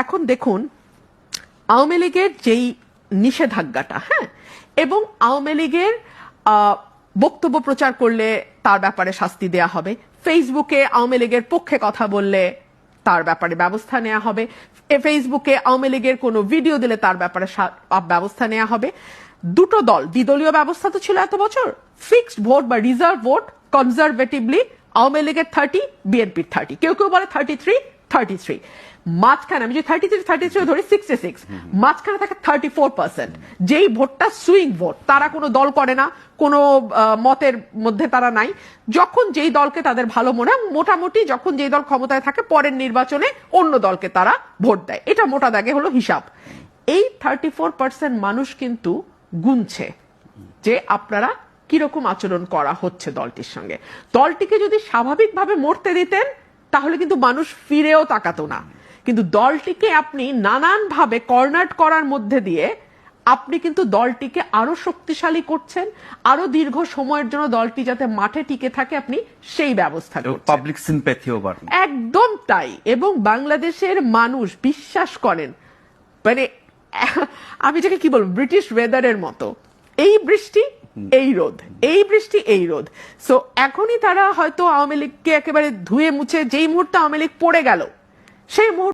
এখন দেখুন আওয়ামী লীগের যেই নিষেধাজ্ঞাটা, হ্যাঁ, এবং আওয়ামী লীগের বক্তব্য প্রচার করলে তার ব্যাপারে শাস্তি দেয়া হবে, ফেসবুকে আওয়ামী লীগের পক্ষে কথা বললে তার ব্যাপারে ব্যবস্থা নেওয়া হবে, ফেসবুকে আওয়ামী লীগের কোনো ভিডিও দিলে তার ব্যাপারে ব্যবস্থা নেওয়া হবে। দুটো দল, দ্বিদলীয় ব্যবস্থা তো ছিল এত বছর, ফিক্সড ভোট বা রিজার্ভ ভোট কনজারভেটিভলি আওয়ামী লীগের 30, বিএনপির 30, কেউ কেউ বলে 33, মাঝখানে আমি যদি 33 ধরি 66, মাঝখানে থাকে 34%, যেই ভোটটা সুইং ভোট, তারা কোনো দল করে না, কোনো মতের মধ্যে তারা নাই, যখন যেই দলকে তাদের ভালো মনে হয়, মোটামুটি যখন যেই দল ক্ষমতায় থাকে পরের নির্বাচনে অন্য দলকে তারা ভোট দেয়, এটা মোটা দাগে হলো হিসাব। এই 34% মানুষ কিন্তু গুনছে যে আপনারা কিরকম আচরণ করা হচ্ছে দলটির সঙ্গে। দলটিকে যদি স্বাভাবিকভাবে মরতে দিতেন তাহলে কিন্তু মানুষ ফিরেও তাকাতো না, কিন্তু দলটিকে আপনি নানানভাবে কর্নার করার মধ্যে দিয়ে আপনি কিন্তু দলটিকে আরো শক্তিশালী করছেন, আরো দীর্ঘ সময়ের জন্য দলটি যাতে মাঠে টিকে থাকে আপনি সেই ব্যবস্থা করছেন। পাবলিক সিম্প্যাথিও বাড়বে, একদম তাই। এবং বাংলাদেশের মানুষ বিশ্বাস করেন, মানে আমি যেটা কি বলবো, ব্রিটিশ ওয়েদারের মতো, এই বৃষ্টি এই রোদ, এই বৃষ্টি এই রোদ। সো এখনই তারা হয়তো আওয়ামী লীগকে একেবারে ধুয়ে মুছে, যেই মুহূর্তে আওয়ামী লীগ পড়ে গেল সেই মুহূর্তে